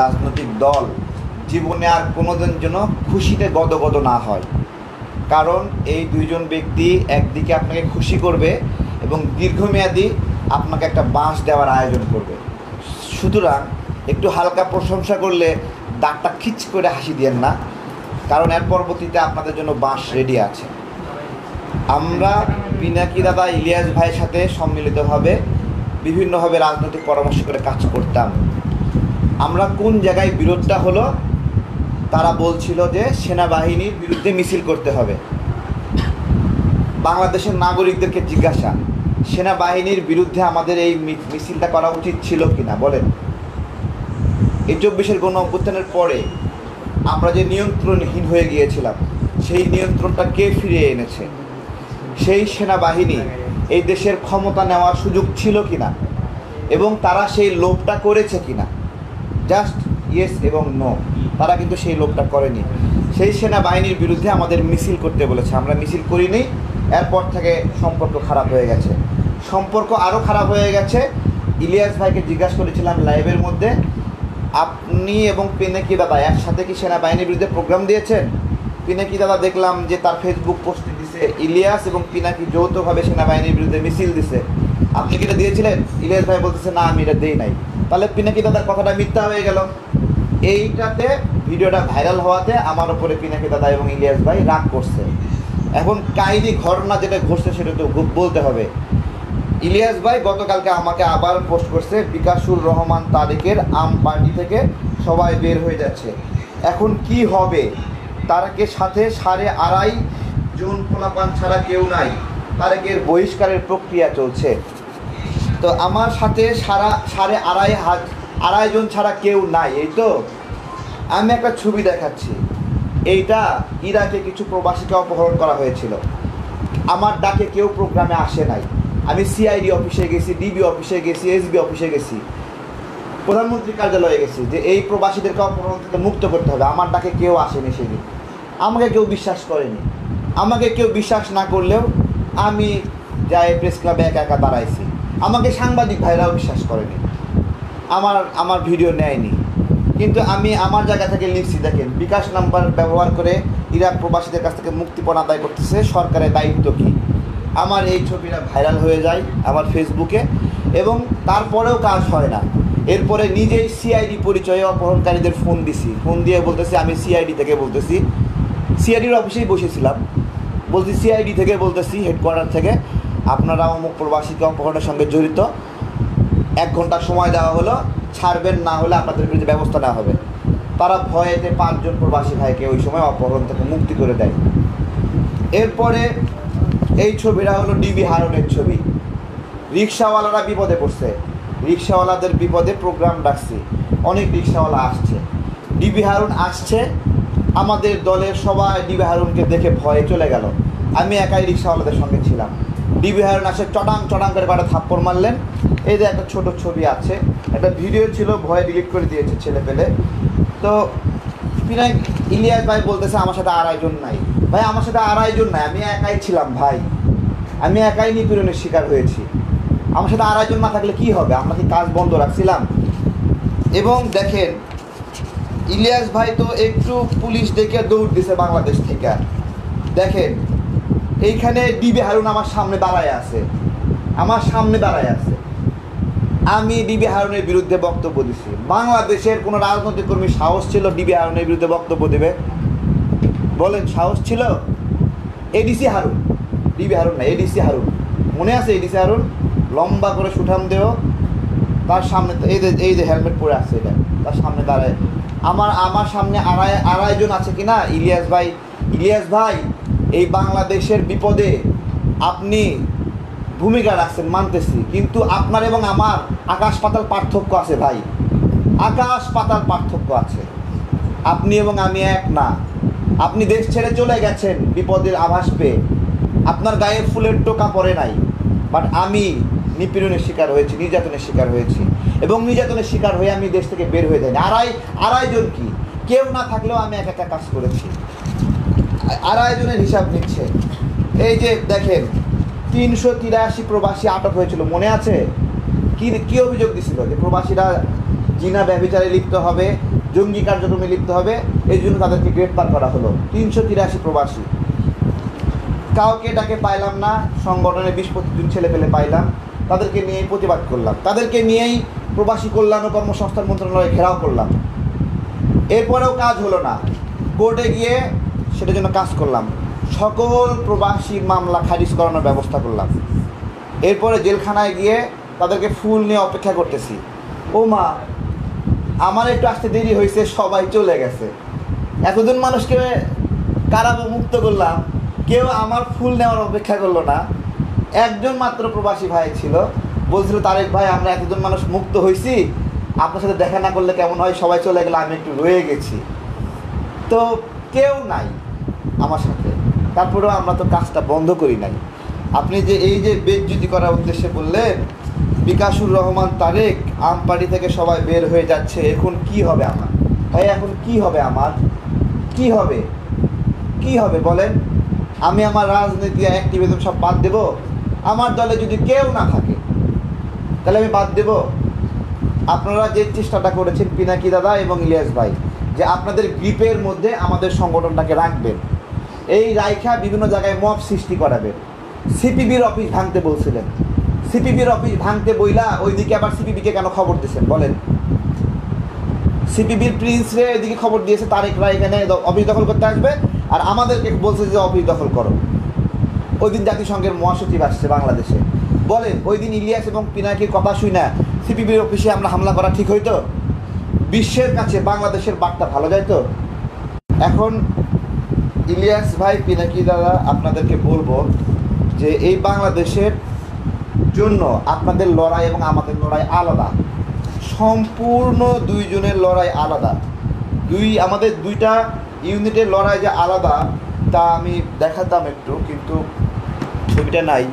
রাজনৈতিক দল জীবনে আর কোনোদিন যেন খুশিতে গদগদ না হয়, কারণ এই দুইজন ব্যক্তি একদিকে আপনাকে খুশি করবে এবং দীর্ঘমেয়াদী আপনাকে একটা বাঁশ দেওয়ার আয়োজন করবে। সুতরাং একটু হালকা প্রশংসা করলে দাঁতটা খিচ করে হাসি দিয়েন না, কারণ এর পরবর্তীতে আপনাদের জন্য বাঁশ রেডি আছে। আমরা পিনাকি দাদা ইলিয়াস ভাইয়ের সাথে সম্মিলিতভাবে বিভিন্নভাবে রাজনৈতিক পরামর্শ করে কাজ করতাম। আমরা কোন জায়গায় বিরোধটা হলো, তারা বলছিল যে সেনাবাহিনীর বিরুদ্ধে মিছিল করতে হবে। বাংলাদেশের নাগরিকদেরকে জিজ্ঞাসা, সেনাবাহিনীর বিরুদ্ধে আমাদের এই মিছিলটা করা উচিত ছিল কিনা বলেন। এই 24-এর গণ অভ্যুত্থানের পরে আমরা যে নিয়ন্ত্রণহীন হয়ে গিয়েছিলাম, সেই নিয়ন্ত্রণটা কে ফিরিয়ে এনেছে? সেই সেনাবাহিনী এই দেশের ক্ষমতা নেওয়ার সুযোগ ছিল কিনা এবং তারা সেই লোভটা করেছে কিনা? জাস্ট ইয়েস এবং নো। তারা কিন্তু সেই লোভটা করেনি। সেই সেনাবাহিনীর বিরুদ্ধে আমাদের মিছিল করতে বলেছে, আমরা মিছিল করিনি। এরপর থেকে সম্পর্ক খারাপ হয়ে গেছে, সম্পর্ক আরও খারাপ হয়ে গেছে। ইলিয়াস ভাইকে জিজ্ঞাসা করেছিলাম লাইভের মধ্যে, আপনি এবং পিনাকি দাদা একসাথে কি সেনাবাহিনীর বিরুদ্ধে প্রোগ্রাম দিয়েছেন? পিনাকি দাদা দেখলাম যে তার ফেসবুক পোস্টে দিছে ইলিয়াস এবং পিনাকি যৌথভাবে সেনাবাহিনীর বিরুদ্ধে মিছিল দিছে। আপনি কি এটা দিয়েছিলেন? ইলিয়াস ভাই বলতেছে না, আমি এটা দিই নাই। তাহলে পিনাকি দাদার কথাটা মিথ্যা হয়ে গেল। এইটাতে ভিডিওটা ভাইরাল হওয়াতে আমার উপরে পিনাকি দাদা এবং ইলিয়াস ভাই রাগ করছে। এখন কাহিনী ঘটনা যেটা ঘটছে সেটা তো বলতে হবে। ইলিয়াস ভাই গতকালকে আমাকে আবার পোস্ট করছে, বিকাশুর রহমান তারেকের আম পার্টি থেকে সবাই বের হয়ে যাচ্ছে, এখন কি হবে? তারেকের সাথে 2.5 জন পোলাপান ছাড়া কেউ নাই, তারেকের বহিষ্কারের প্রক্রিয়া চলছে। তো আমার সাথে 2.5 জন ছাড়া কেউ নাই, এই তো। আমি একটা ছবি দেখাচ্ছি, এইটা ইরাকে কিছু প্রবাসীকে অপহরণ করা হয়েছিল। আমার ডাকে কেউ প্রোগ্রামে আসে নাই। আমি সিআইডি অফিসে গেছি, ডিবি অফিসে গেছি, এসবি অফিসে গেছি, প্রধানমন্ত্রী কার্যালয়ে গেছি যে এই প্রবাসীদেরকে অপহরণ থেকে মুক্ত করতে হবে। আমার ডাকে কেউ আসেনি সেদিন, আমাকে কেউ বিশ্বাস করেনি। আমাকে কেউ বিশ্বাস না করলেও আমি যাই প্রেস ক্লাবে একা একা দাঁড়াইছি, আমাকে সাংবাদিক ভাইরাও বিশ্বাস করেনি, আমার ভিডিও নেয়নি। কিন্তু আমি আমার জায়গা থেকে লিখছি, দেখেন বিকাশ নাম্বার ব্যবহার করে ইরাক প্রবাসীদের কাছ থেকে মুক্তিপণ আদায় করতেছে, সরকারের দায়িত্ব কী? আমার এই ছবিটা ভাইরাল হয়ে যায় আমার ফেসবুকে, এবং তারপরেও কাজ হয় না। এরপরে নিজেই সিআইডি পরিচয়ে অপহরণকারীদের ফোন দিছি, ফোন দিয়ে বলতেছি আমি সিআইডি থেকে বলতেছি, সিআইডির অফিসেই বসেছিলাম, বলছি সিআইডি থেকে বলতেছি, হেডকোয়ার্টার থেকে, আপনারা অমুক প্রবাসীকে অপহরণের সঙ্গে জড়িত, 1 ঘন্টা সময় দেওয়া হলো, ছাড়বেন, না হলে আপনাদের বিরুদ্ধে ব্যবস্থা নেওয়া হবে। তারা ভয়েতে 5 জন প্রবাসী ভাইকে ওই সময় অপহরণ থেকে মুক্তি করে দেয়। এরপরে এই ছবিটা হলো ডিবি হারুনের ছবি। রিক্সাওয়ালারা বিপদে পড়ছে, রিক্সাওয়ালাদের বিপদে প্রোগ্রাম ডাকছি, অনেক রিক্সাওয়ালা আসছে, ডিবি হারুন আসছে। আমাদের দলের সবাই ডিবি হারুনকে দেখে ভয়ে চলে গেল, আমি একাই রিক্সাওয়ালাদের সঙ্গে ছিলাম। ডিবি হারুন আসে চটাং চটাং করে কটা থাপ্পড় মারলেন। এই যে একটা ছোট ছবি আছে, একটা ভিডিও ছিল, ভয়ে ডিলিট করে দিয়েছে ছেলে পেলে। তো ইলিয়াস ভাই বলতেছে আমার সাথে 2.5 জন নাই। ভাই আমার সাথে 2.5 জন নাই, আমি একাই ছিলাম ভাই, আমি একাই নিপীড়নের শিকার হয়েছি। আমার সাথে 2.5 জন না থাকলে কি হবে? আমরা কি কাজ বন্ধ রাখছিলাম? এবং দেখেন ইলিয়াস ভাই তো একটু পুলিশ ডেকে দৌড় দিছে বাংলাদেশ থেকে। দেখেন এইখানে ডিবি হারুন আমার সামনে দাঁড়ায় আছে, আমার সামনে দাঁড়ায় আছে। আমি ডিবি হারুনের বিরুদ্ধে বক্তব্য দিছি। বাংলাদেশের কোনো রাজনৈতিক কর্মী সাহস ছিল ডিবি হারুনের বিরুদ্ধে বক্তব্য দেবে? বলেন, সাহস ছিল? এডিসি হারুন, ডিবি হারুন না, এডিসি হারুন, মনে আছে? এডিসি হারুন লম্বা করে সুঠাম দেহ, তার সামনে এই যে হেলমেট পরে আছে, এটা তার সামনে দাঁড়ায়। আমার সামনে 2.5 জন আছে কিনা? ইলিয়াস ভাই এই বাংলাদেশের বিপদে আপনি ভূমিকা রাখছেন মানতেছি, কিন্তু আপনার এবং আমার আকাশ পাতাল পার্থক্য আছে ভাই, আকাশ পাতাল পার্থক্য আছে। আপনি এবং আমি এক না। আপনি দেশ ছেড়ে চলে গেছেন বিপদের আভাস পেয়ে, আপনার গায়ে ফুলের টোকা পড়ে নাই, বাট আমি নিপীড়নের শিকার হয়েছি, নির্যাতনের শিকার হয়েছি, এবং নির্যাতনের শিকার হয়ে আমি দেশ থেকে বের হয়ে যাইনি। 2.5 জন কি, কেউ না থাকলেও আমি একা কাজ করেছি। 2.5 জনের হিসাব নিচ্ছে। এই যে দেখেন 383 প্রবাসী আটক হয়েছিল, মনে আছে? কি অভিযোগ দিছিল? যে প্রবাসীরা জিনা ব্যভিচারে লিপ্ত হবে, জঙ্গি কার্যক্রমে লিপ্ত হবে, এই জন্য তাদেরকে গ্রেপ্তার করা হলো। 383 প্রবাসী। কাউকে ডাকে পাইলাম না, সংগঠনে 20-25 জন ছেলে পেলে পাইলাম, তাদেরকে নিয়েই প্রতিবাদ করলাম, তাদেরকে নিয়েই প্রবাসী কল্যাণ ও কর্মসংস্থান মন্ত্রণালয়ে ঘেরাও করলাম। এরপরেও কাজ হলো না, কোর্টে গিয়ে সেটার জন্য কাজ করলাম, সকল প্রবাসী মামলা খারিজ করানোর ব্যবস্থা করলাম। এরপরে জেলখানায় গিয়ে তাদেরকে ফুল নিয়ে অপেক্ষা করতেছি। ও মা, আমার একটু আসতে দেরি হয়েছে, সবাই চলে গেছে। এতদিন মানুষকে কারাগার মুক্ত করলাম, কেউ আমার ফুল নেওয়ার অপেক্ষা করলো না। একজন মাত্র প্রবাসী ভাই ছিল, বলছিল তারেক ভাই আমরা এতজন মানুষ মুক্ত হয়েছি, আপনার সাথে দেখা না করলে কেমন হয়, সবাই চলে গেলে আমি একটু রয়ে গেছি। তো কেউ নাই আমার সাথে, তারপরেও আমরা তো কাজটা বন্ধ করি নাই। আপনি যে এই যে বেজ্জতি করার উদ্দেশ্যে বললেন, বিকাশুর রহমান তারেক আমপাড়ি থেকে সবাই বের হয়ে যাচ্ছে, এখন কি হবে আমার ভাই? এখন কি হবে আমার? কি হবে, কি হবে বলেন? আমি আমার রাজনীতি অ্যাক্টিভিজম সব বাদ দেব? আমার দলে যদি কেউ না থাকে তাহলে আমি বাদ দেব? আপনারা যে চেষ্টাটা করেছেন পিনাকি দাদা এবং ইলিয়াস ভাই, যে আপনাদের গ্রিপের মধ্যে আমাদের সংগঠনটাকে রাখবেন, এই রাইখা বিভিন্ন জায়গায় মব সৃষ্টি করাবেন। সিপিবির অফিস ভাঙতে বলছিলেন, সিপিবির অফিস ভাঙতে বইলা ওইদিকে আবার সিপিবিকে কেন খবর দিয়েছেন বলেন? সিপিবির প্রিন্সরে ওইদিকে খবর দিয়েছে তারেকরা এখানে অফিস দখল করতে আসবে, আর আমাদেরকে বলছে যে অফিস দখল করো। ওই দিন জাতিসংঘের মহাসচিব আসছে বাংলাদেশে, বলেন ওই দিন ইলিয়াস এবং পিনাকির কথা শুই না সিপিবির অফিসে আমরা হামলা করা ঠিক হইতো? বিশ্বের কাছে বাংলাদেশের বার্তা ভালো যাইতো? এখন ইলিয়াস ভাই, পিনাকি দাদা, আপনাদেরকে বলবো যে এই বাংলাদেশের জন্য আপনাদের লড়াই এবং আমাদের লড়াই আলাদা, সম্পূর্ণ দুইজনের লড়াই আলাদা। আমাদের দুইটা ইউনিটের লড়াই যে আলাদা তা আমি দেখাতাম একটু, কিন্তু ছবিটা নাই।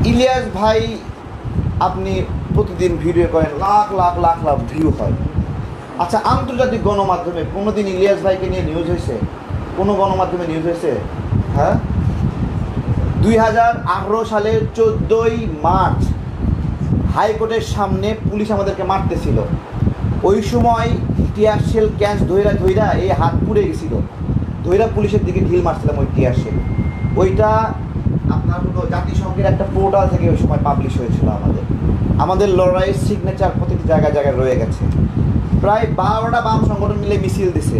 ইলিয়াস ভাই, আপনি প্রতিদিন ভিডিও করেন, লাখ লাখ লাখ লাখ ভিউ হয়। আচ্ছা, আন্তর্জাতিক গণমাধ্যমে কোনোদিন ইলিয়াস ভাইকে নিয়ে নিউজ হয়েছে? কোনো গণমাধ্যমে নিউজ হয়েছে? হ্যাঁ, 2018 সালের 14ই মার্চ হাইকোর্টের সামনে পুলিশ আমাদেরকে মারতেছিল। ওই সময় টিয়ার শেল ক্যাচ ধইরা এই হাত পুড়ে গেছিল, ধইরা পুলিশের দিকে ঢিল মারছিলাম ওই টিয়ার শেল। ওইটা আপনার জাতিসংঘের একটা পোর্টাল থেকে ওই সময় পাবলিশ হয়েছিল। আমাদের লড়াইয়ের সিগনেচার প্রতিটি জায়গায় জায়গায় রয়ে গেছে। প্রায় 12টা বাম সংগঠন মিলে মিছিল দিছে,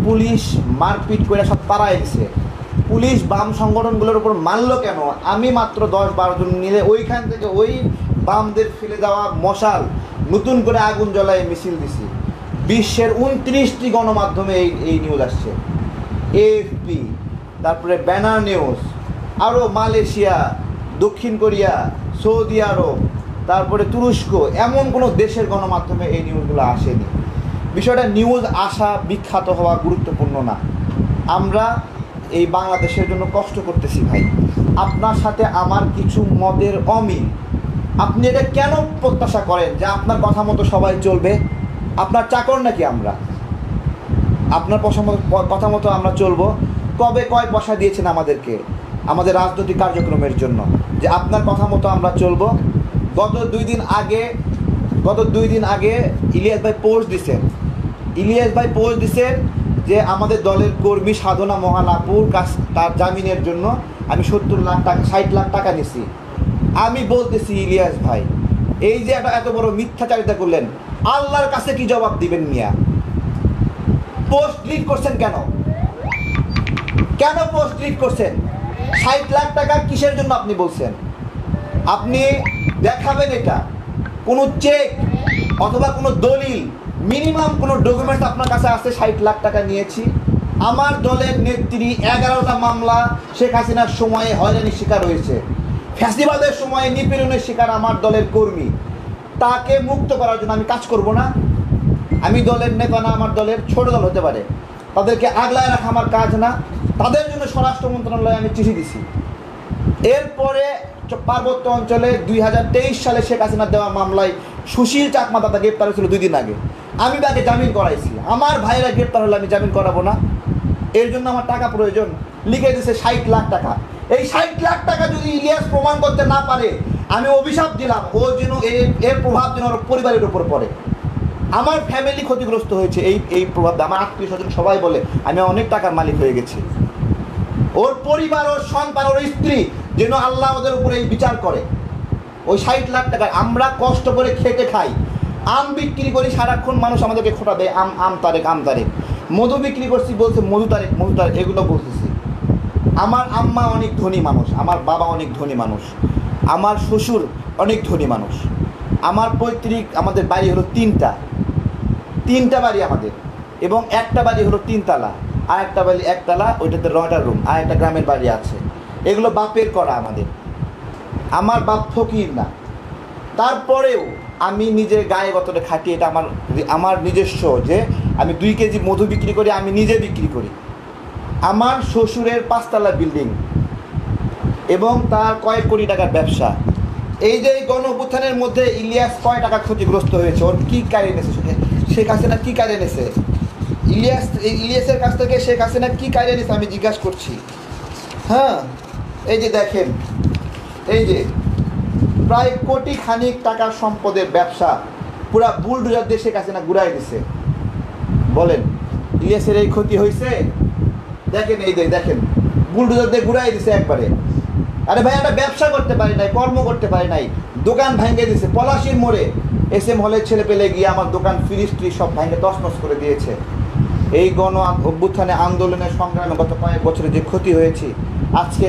পুলিশ মারপিট করে সব তাড়াই দিছে। পুলিশ বাম সংগঠনগুলোর উপর মারল কেন? আমি মাত্র 10-12 জন মিলে ওইখান থেকে ওই বামদের ফেলে দেওয়া মশাল নতুন করে আগুন জ্বলায় মিছিল দিছি। বিশ্বের 29টি গণমাধ্যমে এই নিউজ আসছে, এএফপি, তারপরে ব্যানার নিউজ, আরও মালয়েশিয়া, দক্ষিণ কোরিয়া, সৌদি আরব, তারপরে তুরস্ক, এমন কোনো দেশের গণমাধ্যমে এই নিউজগুলো আসেনি। বিষয়টা নিউজ আসা, বিখ্যাত হওয়া গুরুত্বপূর্ণ না। আমরা এই বাংলাদেশের জন্য কষ্ট করতেছি ভাই। আপনার সাথে আমার কিছু মতের অমিল, আপনি এটা কেন প্রত্যাশা করেন যে আপনার কথা মতো সবাই চলবে? আপনার চাকর নাকি আমরা? আপনার কথা মতো আমরা চলবো? কবে কয় পয়সা দিয়েছেন আমাদেরকে আমাদের রাজনৈতিক কার্যক্রমের জন্য যে আপনার কথা মতো আমরা চলবো? গত দুই দিন আগে ইলিয়াস ভাই পোস্ট দিছেন যে আমাদের দলের কর্মী সাধনা মহালাপুর তার জামিনের জন্য আমি 60 লাখ টাকা নিছি। আমি বলতেছি ইলিয়াস ভাই, এই যে এত বড় মিথ্যাচারিতা করলেন, আল্লাহর কাছে কি জবাব দিবেন মিয়া? পোস্ট ডিলিট করছেন কেন? পোস্ট ডিলিট করছেন? 60 লাখ টাকা কিসের জন্য আপনি বলছেন? আপনি দেখাবেন এটা, কোনো চেক অথবা কোনো দলিল, মিনিমাম কোনো ডকুমেন্টস আপনার কাছে আছে 60 লাখ টাকা নিয়েছি? আমার দলের নেত্রী 11টা মামলা শেখ হাসিনার সময়ে হয়রানির শিকার হয়েছে, ফ্যাসিবাদের সময়ে নিপীড়নের শিকার আমার দলের কর্মী। তাকে মুক্ত করার জন্য আমি কাজ করব না? আমি দলের নেতা না, আমার দলের ছোট দল হতে পারে, তাদেরকে আগলায় রাখা আমার কাজ না? তাদের জন্য স্বরাষ্ট্র মন্ত্রণালয়ে আমি চিঠি দিছি। এরপরে পার্বত্য অঞ্চলে 2023 সালে শেখ হাসিনার দেওয়া মামলায় সুশীল চাকমা দাদা গ্রেপ্তার হয়েছিল 2 দিন আগে, আমি তাকে জামিন করাইছি। আমার ভাইরা গ্রেপ্তার হলে আমি জামিন করাবো না? এর জন্য আমার টাকা প্রয়োজন। লিখে দিয়েছে 60 লাখ টাকা। এই 60 লাখ টাকা যদি ইলিয়াস প্রমাণ করতে না পারে, আমি অভিশাপ দিলাম ও যেন এর প্রভাব যেন ওর পরিবারের উপর পড়ে। আমার ফ্যামিলি ক্ষতিগ্রস্ত হয়েছে এই প্রভাব। আমার আত্মীয় স্বজন সবাই বলে আমি অনেক টাকার মালিক হয়ে গেছি। ওর পরিবার, ওর সন্তান, ওর স্ত্রী যেন আল্লাহ ওদের উপরে এই বিচার করে। ওই 60 লাখ টাকা আমরা কষ্ট করে খেটে খাই, আম বিক্রি করি, সারাক্ষণ মানুষ আমাদেরকে খোটা দেয়, আম তারেক, আম তারেক। মধু বিক্রি করছি, বলছে মধু তারেক, মধু তারেক, এগুলো বলতেছি। আমার আম্মা অনেক ধনী মানুষ, আমার বাবা অনেক ধনী মানুষ, আমার শ্বশুর অনেক ধনী মানুষ। আমার পৈতৃক আমাদের বাড়ি হলো তিনটা বাড়ি আমাদের, এবং একটা বাড়ি হলো 3 তালা, আর একটা বাড়ি 1 তালা, ওইটাতে 9টা রুম, আর একটা গ্রামের বাড়ি আছে। এগুলো বাপের করা আমাদের। আমার বাপ ফকির না, তারপরেও আমি নিজে গায়ে গতটা খাটি। এটা আমার নিজস্ব, যে আমি 2 কেজি মধু বিক্রি করি, আমি নিজে বিক্রি করি। আমার শ্বশুরের 5 তালা বিল্ডিং এবং তার কয়েক কোটি টাকার ব্যবসা। এই যে গণ অভ্যুত্থানের মধ্যে ইলিয়াস কয় টাকা ক্ষতিগ্রস্ত হয়েছে, ওর কী কারে এনেছে শেখ হাসিনা, কী কারে এনেছে ইলিয়াসের কাছ থেকে শেখ হাসিনা কী কারে এনেছে আমি জিজ্ঞাসা করছি। হ্যাঁ, এই যে দেখেন, এই যে প্রায় কোটি খানিক টাকার সম্পদের ব্যবসা পুরা বুলডোজার দিয়ে শেখ হাসিনা ঘুরাই দিছে। বলেন ইলিয়াসের এই ক্ষতি হয়েছে? দেখেন, এই দেখেন, বুলডোজার দিয়ে ঘুরাই দিছে একবারে। আরে ভাই, একটা ব্যবসা করতে পারি নাই, কর্ম করতে পারি নাই, দোকান ভেঙে দিয়েছে। পলাশির মোড়ে SM হলের ছেলে পেলে গিয়ে আমার দোকান ফ্রিজ সব ভেঙে তছনছ করে দিয়েছে। এই গণ অভ্যুত্থানে আন্দোলনের সংগ্রামে গত কয়েক বছরে যে ক্ষতি হয়েছে, আজকে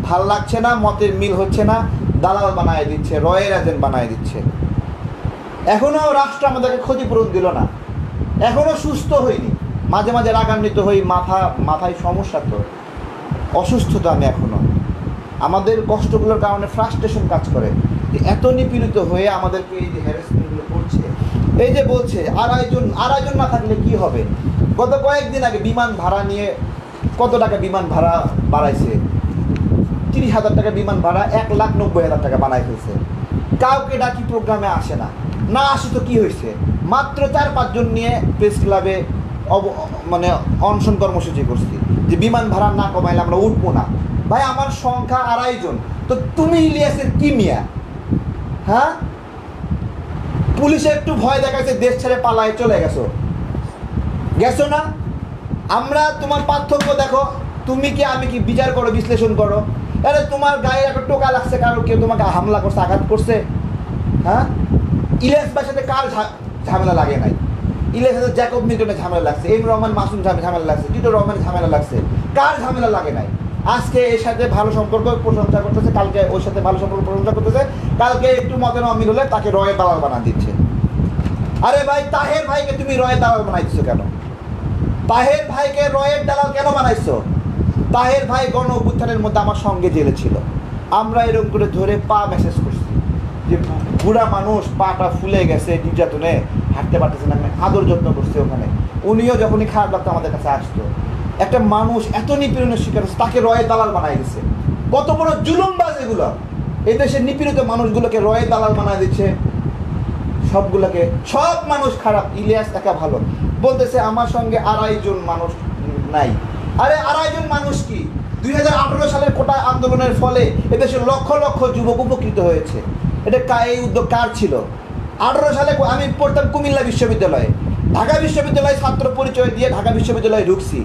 ভাল লাগছে না, মতের মিল হচ্ছে না, দালাল বানায় দিচ্ছে, রয়ের এজেন্ট বানায় দিচ্ছে। এখনও রাষ্ট্র আমাদেরকে ক্ষতিপূরণ দিল না, এখনও সুস্থ হইনি। মাঝে মাঝে রাগান্বিত হই, মাথায় সমস্যা, তো অসুস্থতা আমি এখনও। আমাদের কষ্টগুলোর কারণে ফ্রাস্ট্রেশন কাজ করে, যে এত নিপীড়িত হয়ে আমাদেরকে এই যে হ্যারাসমেন্টগুলো করছে। এই যে বলছে আড়াইজন না থাকলে কি হবে। গত কয়েকদিন আগে বিমান ভাড়া নিয়ে কত টাকা বিমান ভাড়া বাড়াইছে, 30,000 টাকা বিমান ভাড়া 1,90,000 টাকা বানাই ফেলছে। কাউকে ডাকি প্রোগ্রামে আসে না, না আসে তো কী হয়েছে, মাত্র 4-5 জন নিয়ে প্রেস ক্লাবে মানে অনশন কর্মসূচি করছি যে বিমান ভাড়া না কমাইলে আমরা উঠবো না। ভাই, আমার সংখ্যা 2.5 জন, তো তুমি ইলিয়াসের কি মিয়া? হ্যাঁ, পুলিশে একটু ভয় দেখাচ্ছে, দেশ ছেড়ে পালায় চলে গেছো না? আমরা তোমার পার্থক্য দেখো, তুমি কি আমি কি বিচার করো, বিশ্লেষণ করো। আরে তোমার গায়ে একটা টোকা লাগছে, কারো কেউ তোমাকে হামলা করছে, আঘাত করছে? হ্যাঁ, ইলিয়াস ভাইয়ের সাথে কার ঝামেলা লাগে নাই? ইলিয়াসের সাথে জ্যাকব মিল্টনের ঝামেলা লাগছে, এম রহমান মাসুম ঝামেলা লাগছে, টিটো রহমানের ঝামেলা লাগছে, কার ঝামেলা লাগে নাই? আজকে এর সাথে ভালো সম্পর্ক প্রশংসা করতেছে, কালকে ওর সাথে ভালো সম্পর্ক প্রশংসা করতেছে, কালকে একটু মতের অমিল হলে তাকে রয়ের দালাল বানা দিচ্ছে। আরে ভাই, তাহের ভাইকে তুমি রয়ের দালাল বানাইছো কেন? তাহের ভাইকে রয়ের দালাল কেন বানাইছো? তাহের ভাই গণ অভ্যুত্থানের মধ্যে আমার সঙ্গে জেলে ছিল। আমরা এরকম করে ধরে মেসেজ করছি যে বুড়া মানুষ, পাটা ফুলে গেছে নির্যাতনে, হাঁটতে পারতেছে না, আদর যত্ন করছে ওখানে। উনিও যখনই খারাপ লাগতো আমাদের কাছে আসতো। একটা মানুষ এত নিপীড়নের শিকার হচ্ছে, তাকে রয়ের দালাল বানাই দিচ্ছে। কত বড় জুলুমবাজ এগুলো! এই দেশের নিপীড়িত মানুষগুলোকে রয়ের দালাল বানায় দিচ্ছে। সব মানুষ খারাপ, ইলিয়াস একা ভালো। বলতেছে আমার সঙ্গে 2.5 জন মানুষ নাই। আরে 2.5 জন মানুষ কি? 2018 সালের কোটা আন্দোলনের ফলে এদেশের লক্ষ লক্ষ যুবক উপকৃত হয়েছে। এই উদ্যোগ কার ছিল? 18 সালে আমি পড়তাম কুমিল্লা বিশ্ববিদ্যালয়ে, ঢাকা বিশ্ববিদ্যালয়ে ছাত্র পরিচয় দিয়ে ঢাকা বিশ্ববিদ্যালয়ে ঢুকছি।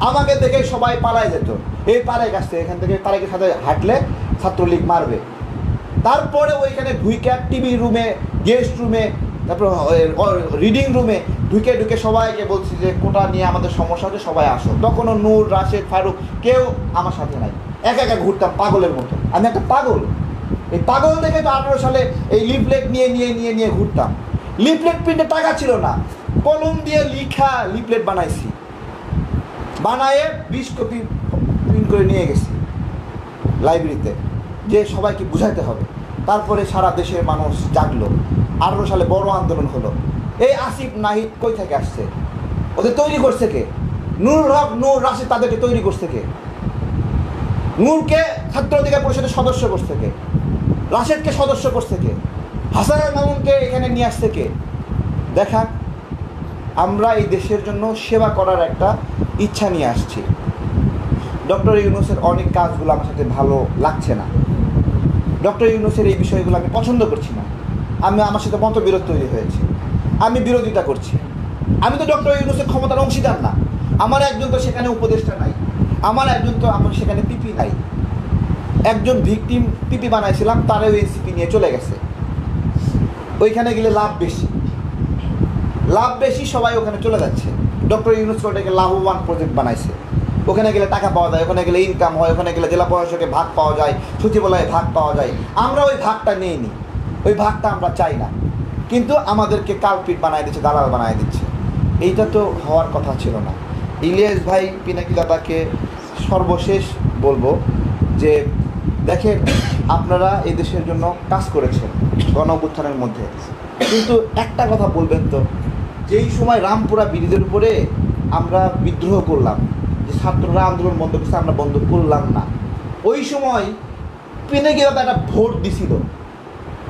আমাকে দেখে সবাই পালায় যেত, এই পাড়ায় কাছে, এখান থেকে তারেকের সাথে হাঁটলে ছাত্রলীগ মারবে। তারপরে ওইখানে ঢুইকে টিভি রুমে, গেস্ট রুমে, তারপর রিডিং রুমে ঢুকে সবাইকে বলছি যে কোটা নিয়ে আমাদের সমস্যা হচ্ছে, সবাই আসো। তখনও নূর, রাশেদ, ফারুক কেউ আমার সাথে নাই। একা ঘুরতাম পাগলের মতো। আমি একটা পাগল। এই পাগল দেখে তো 18 সালে এই লিফলেট নিয়ে ঘুরতাম। লিফলেট প্রিন্টে টাকা ছিল না, কলম দিয়ে লিখা লিফলেট বানাইছি, বানায়ে 20 কপি প্রিন্ট করে নিয়ে গেছি লাইব্রেরিতে, যে সবাইকে বুঝাইতে হবে। তারপরে সারা দেশের মানুষ জাগলো। 18 সালে বড় আন্দোলন হলো। এই আসিফ নাহিদ কই থেকে আসছে? ওদের তৈরি করছে কে? নুরুল হক, নূর, রাশেদ, তাদেরকে তৈরি করছে কে? নূরকে ছাত্র অধিকার পরিষদের সদস্য করছে কে? রাশেদকে সদস্য করছে কে? হাসানুল মামুনকে এখানে নিয়ে আসছে কে? দেখা, আমরা এই দেশের জন্য সেবা করার একটা ইচ্ছা নিয়ে আসছি। ডক্টর ইউনূসের অনেক কাজগুলো আমার সাথে ভালো লাগছে না। ডক্টর ইউনূসের এই বিষয়গুলো আমি পছন্দ করছি না। আমার সাথে মতবিরোধ তৈরি হয়েছে। আমি বিরোধিতা করছি। আমি তো ডক্টর ইউনূসের ক্ষমতার অংশীদার না, আমার একজন তো সেখানে উপদেষ্টা নাই, আমার একজন তো আমার সেখানে পিপি নাই। একজন ভিকটিম পিপি বানাইছিলাম, তারাও এনসিপি নিয়ে চলে গেছে। ওইখানে গেলে লাভ বেশি, সবাই ওখানে চলে যাচ্ছে। ডক্টর ইউনূস ওটাকে লাভবান প্রজেক্ট বানাইছে। ওখানে গেলে টাকা পাওয়া যায়, ওখানে গেলে ইনকাম হয়, ওখানে গেলে জেলা প্রশাসকে ভাগ পাওয়া যায়, সচিবালয়ে ভাগ পাওয়া যায়। আমরা ওই ভাগটা নিয়ে নিই, ওই ভাগটা আমরা চাই না, কিন্তু আমাদেরকে কালপিট বানায় দিচ্ছে, দালাল বানায় দিচ্ছে। এইটা তো হওয়ার কথা ছিল না। ইলিয়াস ভাই পিনাকি দাদাকে সর্বশেষ বলবো যে দেখেন, আপনারা এই দেশের জন্য কাজ করেছেন গণ অভ্যুত্থানের মধ্যে, কিন্তু একটা কথা বলবেন তো, যেই সময় রামপুরা ব্রিজের উপরে আমরা বিদ্রোহ করলাম, যে ছাত্ররা আন্দোলন বন্ধ করছে, আমরা বন্ধ করলাম না, ওই সময় পিনাকি দাদা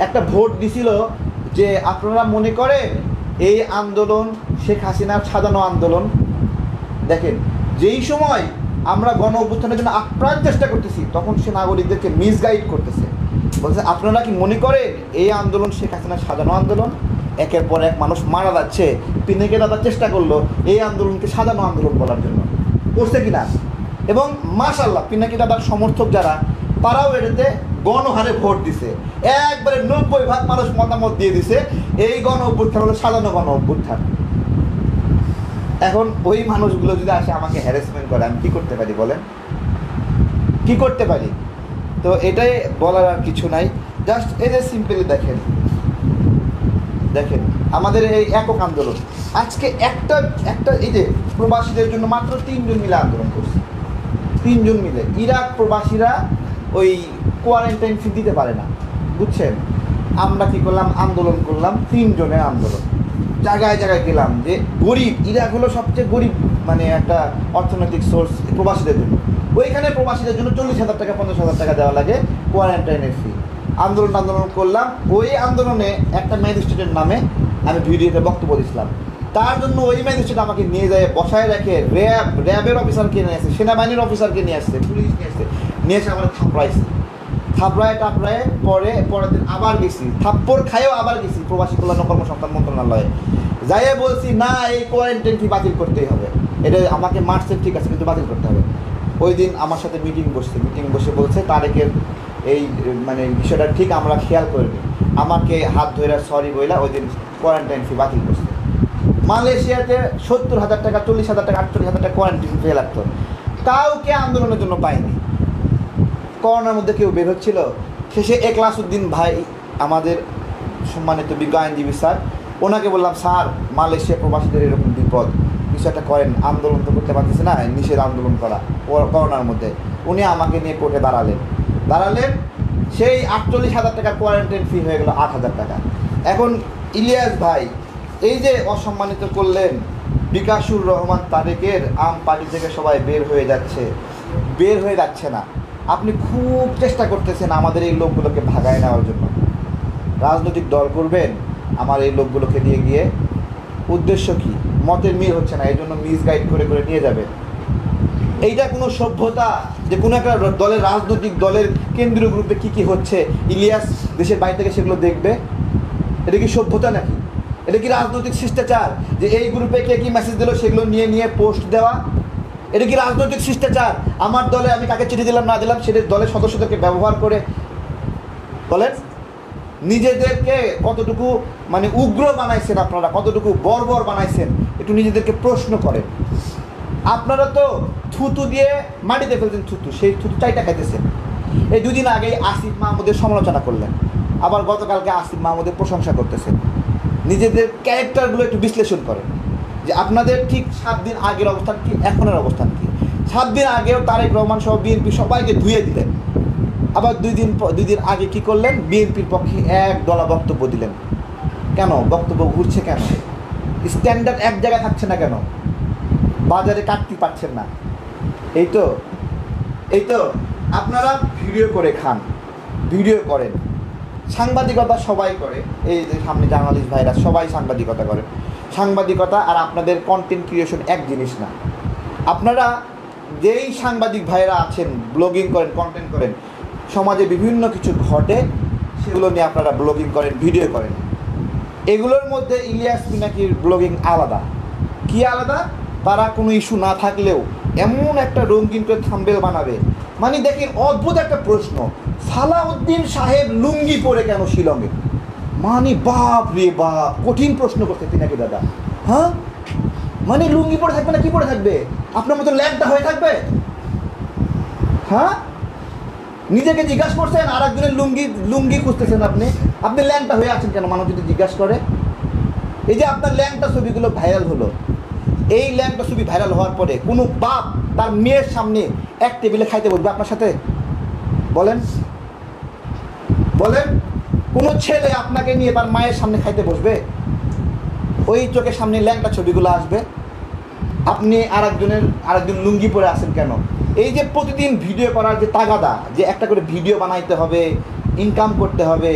একটা ভোট দিছিল যে আপনারা মনে করেন এই আন্দোলন শেখ হাসিনার সাজানো আন্দোলন। দেখেন, যেই সময় আমরা গণ অভ্যুত্থানের জন্য আপ্রাণ চেষ্টা করতেছি, তখন সে নাগরিকদেরকে মিসগাইড করতেছে, বলছে আপনারা কি মনে করেন এই আন্দোলন শেখ হাসিনার সাজানো আন্দোলন? একের পর এক মানুষ মারা যাচ্ছে, পিনাকি দাদা চেষ্টা করলো এই আন্দোলনকে সাজানো আন্দোলন বলার জন্য, করছে কিনা? এবং মাশাআল্লাহ পিনাকি দাদার সমর্থক যারা, তারাও এটাতে গণহারে ভোট দিছে, একবারে 90% মানুষ মতামত দিয়ে দিছে এই গণ অভ্যুত্থান হলো সাজানো গণ অভ্যুত্থান। এখন ওই মানুষগুলো যদি আসে আমাকে হ্যারাসমেন্ট করে, আমি কী করতে পারি বলেন? কি করতে পারি? তো এটাই বলার আর কিছু নাই। জাস্ট এই যে সিম্পলি দেখেন আমাদের এই একক আন্দোলন আজকে একটা এই যে প্রবাসীদের জন্য মাত্র 3 জন মিলে আন্দোলন করছে, 3 জন মিলে। ইরাক প্রবাসীরা ওই কোয়ারেন্টাইন ফি দিতে পারে না, বুঝছেন? আমরা কি করলাম? আন্দোলন করলাম, 3 জনের আন্দোলন, জায়গায় জায়গায় গেলাম। যে গরিব, ইরাক হলো সবচেয়ে গরিব মানে একটা অর্থনৈতিক সোর্স প্রবাসীদের জন্য। ওইখানে প্রবাসীদের জন্য 40,000 টাকা 50,000 টাকা দেওয়া লাগে কোয়ারেন্টাইনের ফি। আন্দোলন করলাম। ওই আন্দোলনে একটা ম্যাজিস্ট্রেটের নামে আমি ভিডিওতে বক্তব্য দিয়েছিলাম, তার জন্য ওই ম্যাজিস্ট্রেট আমাকে নিয়ে যায় বসায় রেখে র্যাবের অফিসারকে নিয়ে আসছে, সেনাবাহিনীর অফিসারকে নিয়ে আসছে, পুলিশ নিয়ে এসে আমার থাপড়ায় পরের দিন আবার গেছি, থাপ্পড় খাইও আবার গেছি প্রবাসী কল্যাণ কর্মসংস্থান মন্ত্রণালয়ে, যাইয়ে বলছি না এই কোয়ারেন্টাইন ফি বাতিল করতেই হবে, এটা আমাকে মারছে ঠিক আছে কিন্তু বাতিল করতে হবে। ওই দিন আমার সাথে মিটিং বসে বলছে তারেকের এই মানে বিষয়টা ঠিক আমরা খেয়াল করিনি, আমাকে হাত ধরে সরি বইলা ওই দিন কোয়ারেন্টাইন ফি বাতিল করছে। মালয়েশিয়াতে 70,000 টাকা 40,000 টাকা 48,000 টাকা কোয়ারেন্টাইন ফি লাগতো, কাউকে আন্দোলনের জন্য পাইনি। করোনার মধ্যে কেউ বের হচ্ছিল, শেষে একলাসউদ্দিন ভাই আমাদের সম্মানিত বিজ্ঞ আইনজীবী স্যার, ওনাকে বললাম স্যার মালয়েশিয়া প্রবাসীদের এরকম বিপদ, কিছু একটা করেন, আন্দোলন তো করতে পারতেছে না, নিষেধ আন্দোলন করা করোনার মধ্যে। উনি আমাকে নিয়ে কোর্টে দাঁড়ালেন, সেই 48,000 টাকার কোয়ারেন্টাইন ফি হয়ে গেল 8,000 টাকা। এখন ইলিয়াস ভাই এই যে অসম্মানিত করলেন, বিকাশুর রহমান তারেকের আম পার্টি থেকে সবাই বের হয়ে যাচ্ছে না। আপনি খুব চেষ্টা করতেছেন আমাদের এই লোকগুলোকে ভাগায় নেওয়ার জন্য, রাজনৈতিক দল করবেন আমার এই লোকগুলোকে নিয়ে গিয়ে। উদ্দেশ্য কি? মতের মিল হচ্ছে না, এই জন্য মিসগাইড করে নিয়ে যাবে। এইটা কোনো সভ্যতা যে কোনো একটা দলের রাজনৈতিক দলের কেন্দ্রীয় গ্রুপে কী হচ্ছে ইলিয়াস দেশের বাইরে থেকে সেগুলো দেখবে? এটা কি সভ্যতা নাকি? এটা কি রাজনৈতিক শিষ্টাচার যে এই গ্রুপে কে কী মেসেজ দিল সেগুলো নিয়ে পোস্ট দেওয়া? এটা কি রাজনৈতিক শিষ্টাচার? আমার দলে আমি কাকে চিঠি দিলাম না দিলাম সেটা দলের সদস্যদেরকে ব্যবহার করে বলেন নিজেদেরকে কতটুকু মানে উগ্র বানাইছেন আপনারা, কতটুকু বর্বর বানাইছেন, একটু নিজেদেরকে প্রশ্ন করেন। আপনারা তো থুতু দিয়ে মাটিতে ফেলছেন, সেই থুতু চাইটা খাইতেছেন। এই 2 দিন আগেই আসিফ মাহমুদের সমালোচনা করলেন, আবার গতকালকে আসিফ মাহমুদের প্রশংসা করতেছেন। নিজেদের ক্যারেক্টারগুলো একটু বিশ্লেষণ করেন যে আপনাদের ঠিক 7 দিন আগের অবস্থান কি, এখনের অবস্থান কি। 7 দিন আগেও তারেক রহমান সহ বিএনপি সবাইকে ধুয়ে দিলেন, আবার 2 দিন আগে কি করলেন? বিএনপির পক্ষে একদলা বক্তব্য দিলেন। কেন বক্তব্য ঘুরছে? কেন স্ট্যান্ডার্ড এক জায়গায় থাকছে না? কেন বাজারে কাটতে পারছেন না? এই তো আপনারা ভিডিও করে খান, ভিডিও করেন, সাংবাদিকতা সবাই করে। এই যে সামনে জার্নালিস্ট ভাইরা সবাই সাংবাদিকতা করে। সাংবাদিকতা আর আপনাদের কন্টেন্ট ক্রিয়েশন এক জিনিস না। আপনারা যেই সাংবাদিক ভাইরা আছেন, ব্লগিং করেন, কন্টেন্ট করেন, সমাজে বিভিন্ন কিছু ঘটে সেগুলো নিয়ে আপনারা ব্লগিং করেন, ভিডিও করেন। এগুলোর মধ্যে ইলিয়াস পিনাকির ব্লগিং আলাদা। কি আলাদা? তারা কোনো ইস্যু না থাকলেও এমন একটা রঙিন করে থাম্বেল বানাবে, মানে দেখেন অদ্ভুত একটা প্রশ্ন, সালাউদ্দিন সাহেব লুঙ্গি পরে কেন শিলংয়ে? মানে বাপ রে বাপ, কঠিন প্রশ্ন করছে পিনাকি দাদা। হ্যাঁ, মানে লুঙ্গি পরে থাকবে না কি পরে থাকবে? আপনার মতো ল্যাংটা হয়ে থাকবে? হ্যাঁ, নিজেকে জিজ্ঞাসা করছেন, আর একজনের লুঙ্গি খুঁজতেছেন আপনি। আপনি ল্যাংটা হয়ে আছেন কেন মানুষ যদি জিজ্ঞাসা করে? এই যে আপনার ল্যাংটা ছবিগুলো ভাইরাল হলো, এই ল্যাংটা ছবি ভাইরাল হওয়ার পরে কোনো বাপ তার মেয়ের সামনে এক টেবিলে খাইতে বসবে আপনার সাথে? বলেন বলেন, কোনো ছেলে আপনাকে নিয়ে তার মায়ের সামনে খাইতে বসবে? ওই চোখের সামনে ল্যাংটা ছবিগুলো আসবে। আপনি আরেকজন লুঙ্গি পরে আসেন কেন? এই যে প্রতিদিন ভিডিও করার যে তাগাদা, যে একটা করে ভিডিও বানাইতে হবে, ইনকাম করতে হবে,